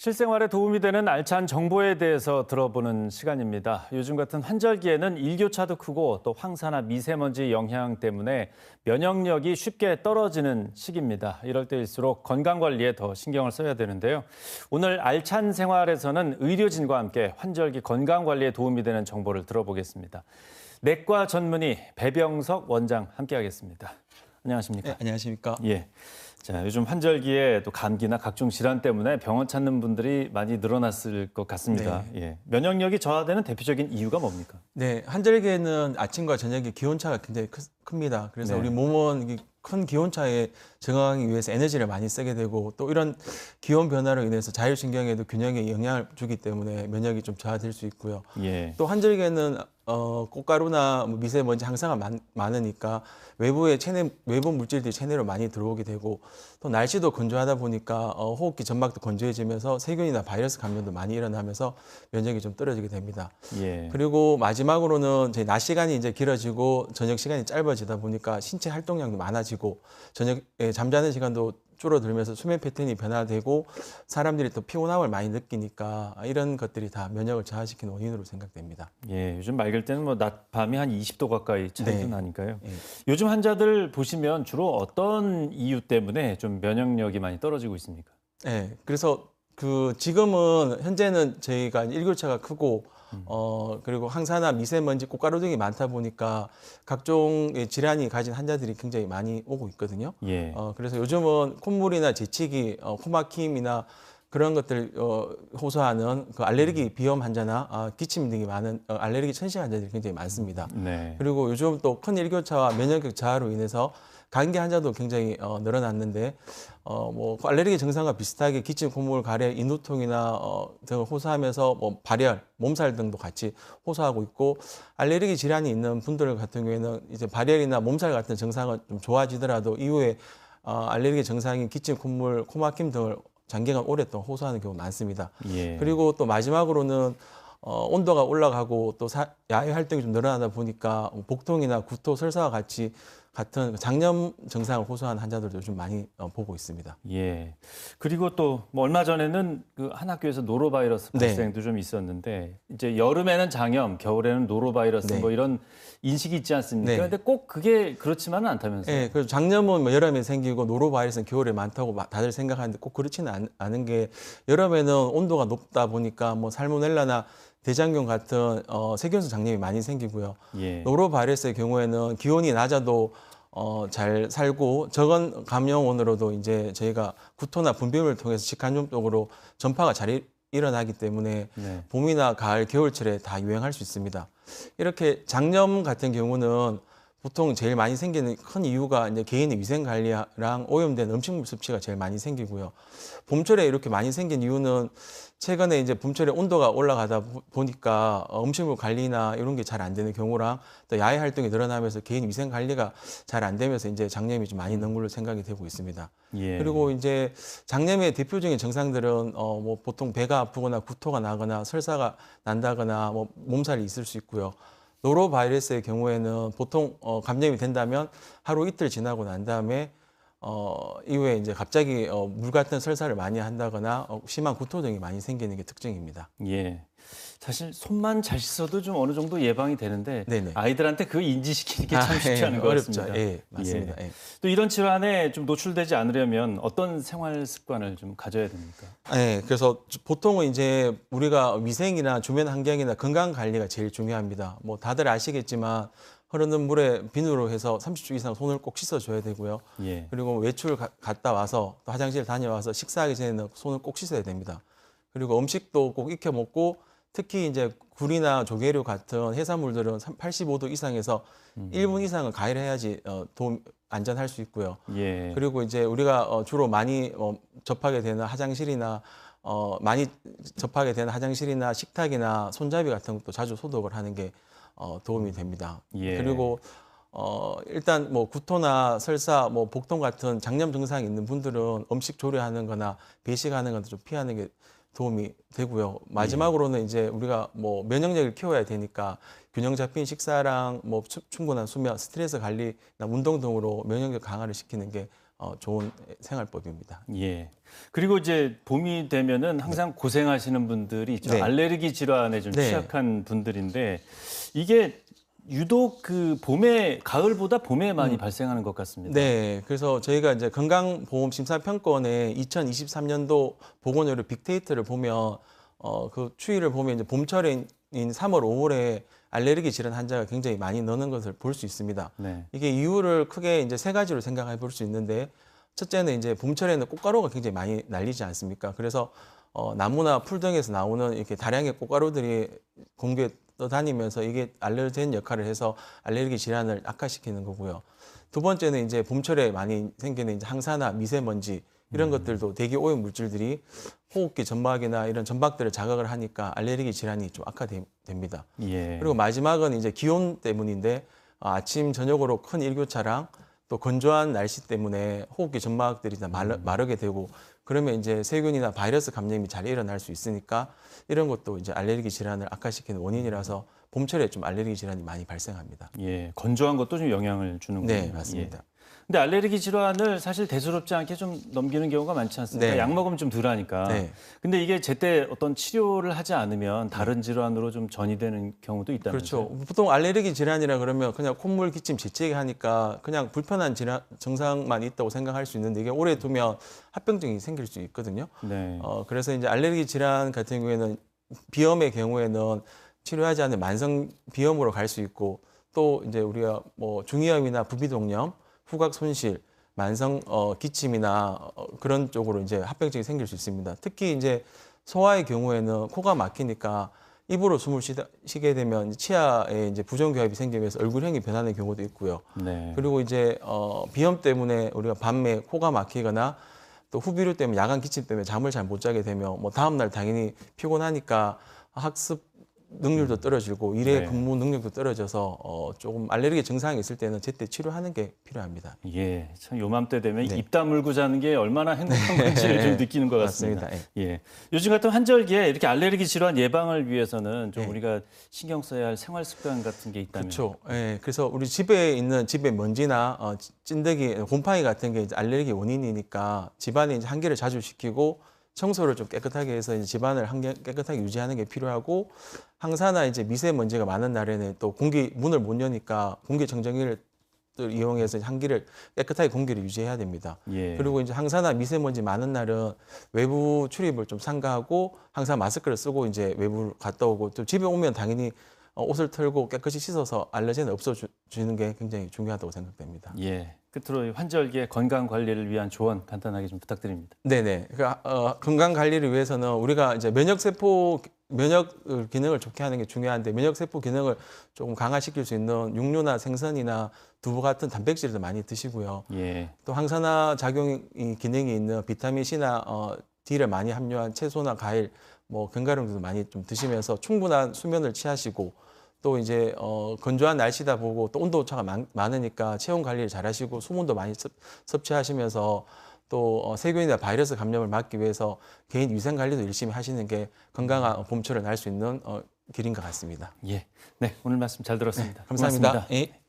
실생활에 도움이 되는 알찬 정보에 대해서 들어보는 시간입니다. 요즘 같은 환절기에는 일교차도 크고 또 황사나 미세먼지 영향 때문에 면역력이 쉽게 떨어지는 시기입니다. 이럴 때일수록 건강관리에 더 신경을 써야 되는데요. 오늘 알찬 생활에서는 의료진과 함께 환절기 건강관리에 도움이 되는 정보를 들어보겠습니다. 내과 전문의 배병석 원장 함께하겠습니다. 안녕하십니까? 네, 안녕하십니까? 예. 자, 요즘 환절기에 또 감기나 각종 질환 때문에 병원 찾는 분들이 많이 늘어났을 것 같습니다. 네. 예. 면역력이 저하되는 대표적인 이유가 뭡니까? 네, 환절기에는 아침과 저녁에 기온차가 굉장히 큽니다. 그래서 네. 우리 몸은 이 큰 기온차에 적응하기 위해서 에너지를 많이 쓰게 되고 또 이런 기온 변화로 인해서 자율신경에도 균형에 영향을 주기 때문에 면역이 좀 저하될 수 있고요. 예. 또 환절기에는 꽃가루나 뭐 미세먼지 항사가 많으니까 외부 물질들이 체내로 많이 들어오게 되고 또 날씨도 건조하다 보니까 호흡기 점막도 건조해지면서 세균이나 바이러스 감염도 많이 일어나면서 면역이 좀 떨어지게 됩니다. 예. 그리고 마지막으로는 저희 낮 시간이 이제 길어지고 저녁 시간이 짧아지다 보니까 신체 활동량도 많아지고 저녁에 잠자는 시간도 줄어들면서 수면 패턴이 변화되고 사람들이 또 피곤함을 많이 느끼니까 이런 것들이 다 면역을 저하시키는 원인으로 생각됩니다. 예. 요즘 맑을 때는 뭐 낮 밤이 한 20도 가까이 차이도 네. 나니까요. 예. 요즘 환자들 보시면 주로 어떤 이유 때문에 좀 면역력이 많이 떨어지고 있습니까? 네, 그래서 지금은 현재는 저희가 일교차가 크고 그리고 황사나 미세먼지, 꽃가루 등이 많다 보니까 각종 질환이 가진 환자들이 굉장히 많이 오고 있거든요. 예. 그래서 요즘은 콧물이나 재채기, 코막힘이나 그런 것들 호소하는 그 알레르기 비염 환자나 기침 등이 많은 알레르기 천식 환자들이 굉장히 많습니다. 네. 그리고 요즘 또 큰 일교차와 면역력 저하로 인해서 감기 환자도 굉장히 늘어났는데 뭐 알레르기 증상과 비슷하게 기침, 콧물, 가래, 인후통이나 등을 호소하면서 뭐 발열, 몸살 등도 같이 호소하고 있고 알레르기 질환이 있는 분들 같은 경우에는 이제 발열이나 몸살 같은 증상은 좀 좋아지더라도 이후에 알레르기 증상인 기침, 콧물, 코막힘 등을 장기간 오랫동안 호소하는 경우가 많습니다. 예. 그리고 또 마지막으로는 온도가 올라가고 또 야외 활동이 좀 늘어나다 보니까 복통이나 구토, 설사와 같은 장염 증상을 호소하는 환자들도 요즘 많이 보고 있습니다. 예. 그리고 또 뭐 얼마 전에는 그 한 학교에서 노로바이러스 네. 발생도 좀 있었는데 이제 여름에는 장염, 겨울에는 노로바이러스 네. 뭐 이런 인식이 있지 않습니까? 네. 근데 꼭 그게 그렇지만은 않다면서요. 네, 그래서 장염은 뭐 여름에 생기고 노로바이러스는 겨울에 많다고 다들 생각하는데 꼭 그렇지는 않은 게 여름에는 온도가 높다 보니까 뭐 살모넬라나 대장균 같은 세균성 장염이 많이 생기고요. 예. 노로바이러스의 경우에는 기온이 낮아도 잘 살고 적은 감염원으로도 이제 저희가 구토나 분비물을 통해서 직간접 쪽으로 전파가 잘 일어나기 때문에 네. 봄이나 가을, 겨울철에 다 유행할 수 있습니다. 이렇게 장염 같은 경우는 보통 제일 많이 생기는 큰 이유가 이제 개인의 위생 관리랑 오염된 음식물 섭취가 제일 많이 생기고요. 봄철에 이렇게 많이 생긴 이유는 최근에 이제 봄철에 온도가 올라가다 보니까 음식물 관리나 이런 게 잘 안 되는 경우랑 또 야외 활동이 늘어나면서 개인 위생 관리가 잘 안 되면서 이제 장염이 좀 많이 는 걸로 생각이 되고 있습니다. 예. 그리고 이제 장염의 대표적인 증상들은 뭐 보통 배가 아프거나 구토가 나거나 설사가 난다거나 뭐 몸살이 있을 수 있고요. 노로바이러스의 경우에는 보통 감염이 된다면 하루 이틀 지나고 난 다음에 이후에 이제 갑자기 물 같은 설사를 많이 한다거나 심한 구토 등이 많이 생기는 게 특징입니다. 예. 사실 손만 잘 씻어도 좀 어느 정도 예방이 되는데 네네. 아이들한테 그 인지시키는 게 참 쉽지 않은 것 어렵죠. 같습니다. 예, 맞습니다. 예. 또 이런 질환에 좀 노출되지 않으려면 어떤 생활 습관을 좀 가져야 됩니까? 네, 그래서 보통은 이제 우리가 위생이나 주변 환경이나 건강 관리가 제일 중요합니다. 뭐 다들 아시겠지만 흐르는 물에 비누로 해서 30초 이상 손을 꼭 씻어줘야 되고요. 예. 그리고 외출 갔다 와서 또 화장실 다녀와서 식사하기 전에는 손을 꼭 씻어야 됩니다. 그리고 음식도 꼭 익혀 먹고 특히 이제 굴이나 조개류 같은 해산물들은 85도 이상에서 1분 이상은 가열해야지 안전할 수 있고요. 예. 그리고 이제 우리가 주로 많이 접하게 되는 화장실이나 식탁이나 손잡이 같은 것도 자주 소독을 하는 게 도움이 됩니다. 예. 그리고 일단 뭐 구토나 설사, 뭐 복통 같은 장염 증상이 있는 분들은 음식 조리하는 거나 배식하는 건 좀 피하는 게 도움이 되고요. 마지막으로는 이제 우리가 뭐 면역력을 키워야 되니까 균형 잡힌 식사랑 뭐 충분한 수면, 스트레스 관리나 운동 등으로 면역력 강화를 시키는 게 좋은 생활법입니다. 예. 그리고 이제 봄이 되면은 항상 고생하시는 분들이 있죠. 네. 알레르기 질환에 좀 네. 취약한 분들인데 이게 유독 그 봄에 가을보다 봄에 많이 발생하는 것 같습니다. 네, 그래서 저희가 이제 건강보험심사평가원의 2023년도 보건의료 빅데이터를 보면 그 추이를 보면 이제 봄철인 3월, 5월에 알레르기 질환 환자가 굉장히 많이 느는 것을 볼 수 있습니다. 네. 이게 이유를 크게 이제 세 가지로 생각해 볼 수 있는데 첫째는 이제 봄철에는 꽃가루가 굉장히 많이 날리지 않습니까? 그래서 나무나 풀 등에서 나오는 이렇게 다량의 꽃가루들이 공기에 떠다니면서 이게 알레르겐 역할을 해서 알레르기 질환을 악화시키는 거고요. 두 번째는 이제 봄철에 많이 생기는 이제 항산화, 미세먼지 이런 것들도 대기 오염 물질들이 호흡기 점막이나 이런 점박들을 자극을 하니까 알레르기 질환이 좀 악화됩니다. 예. 그리고 마지막은 이제 기온 때문인데 아침 저녁으로 큰 일교차랑 또 건조한 날씨 때문에 호흡기 점막들이 다 마르게 되고 그러면 이제 세균이나 바이러스 감염이 잘 일어날 수 있으니까 이런 것도 이제 알레르기 질환을 악화시키는 원인이라서 봄철에 좀 알레르기 질환이 많이 발생합니다. 예. 건조한 것도 좀 영향을 주는군요. 네, 맞습니다. 예. 근데 알레르기 질환을 사실 대수롭지 않게 좀 넘기는 경우가 많지 않습니까? 네. 약 먹으면 좀 덜하니까. 네. 근데 이게 제때 어떤 치료를 하지 않으면 다른 질환으로 좀 전이되는 경우도 있다면서요? 그렇죠. 보통 알레르기 질환이라 그러면 그냥 콧물, 기침, 재채기 하니까 그냥 불편한 질환 증상만 있다고 생각할 수 있는데 이게 오래 두면 합병증이 생길 수 있거든요. 네. 그래서 이제 알레르기 질환 같은 경우에는 비염의 경우에는 치료하지 않는 만성 비염으로 갈 수 있고 또 이제 우리가 뭐 중이염이나 부비동염, 후각 손실, 만성 기침이나 그런 쪽으로 이제 합병증이 생길 수 있습니다. 특히 이제 소아의 경우에는 코가 막히니까 입으로 숨을 쉬게 되면 치아에 이제 부정교합이 생기면서 얼굴형이 변하는 경우도 있고요. 네. 그리고 이제 비염 때문에 우리가 밤에 코가 막히거나 또 후비루 때문에 야간 기침 때문에 잠을 잘 못 자게 되면 뭐 다음 날 당연히 피곤하니까 학습 능률도 떨어지고 일의 네. 근무 능력도 떨어져서 조금 알레르기 증상이 있을 때는 제때 치료하는 게 필요합니다. 예, 참 요맘때 되면 네. 입 다물고 자는 게 얼마나 행복한 건지를 좀 느끼는 것 같습니다. 맞습니다. 예, 요즘 같은 환절기에 이렇게 알레르기 질환 예방을 위해서는 좀 네. 우리가 신경 써야 할 생활 습관 같은 게 있다면. 그렇죠. 예, 그래서 우리 집에 있는 집에 먼지나 찐득이, 곰팡이 같은 게 이제 알레르기 원인이니까 집안에 이제 환기를 자주 시키고 청소를 좀 깨끗하게 해서 이제 집안을 깨끗하게 유지하는 게 필요하고 항산화 이제 미세먼지가 많은 날에는 또 공기 문을 못 여니까 공기청정기를 또 이용해서 환기를 깨끗하게 공기를 유지해야 됩니다. 예. 그리고 이제 항산화 미세먼지 많은 날은 외부 출입을 좀 삼가하고 항상 마스크를 쓰고 이제 외부를 갔다 오고 또 집에 오면 당연히 옷을 털고 깨끗이 씻어서 알러젠을 없애주는 게 굉장히 중요하다고 생각됩니다. 예. 끝으로 환절기에 건강 관리를 위한 조언 간단하게 좀 부탁드립니다. 네네. 그러니까 건강 관리를 위해서는 우리가 이제 면역 기능을 좋게 하는 게 중요한데 면역 세포 기능을 조금 강화시킬 수 있는 육류나 생선이나 두부 같은 단백질도 많이 드시고요. 예. 또 항산화 작용 기능이 있는 비타민 C나 D를 많이 함유한 채소나 과일, 뭐 견과류도 많이 좀 드시면서 충분한 수면을 취하시고 또 이제 건조한 날씨다 보고 또 온도 차가 많으니까 체온 관리를 잘 하시고 수분도 많이 섭취하시면서 또 세균이나 바이러스 감염을 막기 위해서 개인 위생 관리도 열심히 하시는 게 건강한 봄철을 날 수 있는 길인 것 같습니다. 예. 네, 오늘 말씀 잘 들었습니다. 감사합니다. 고맙습니다. 예.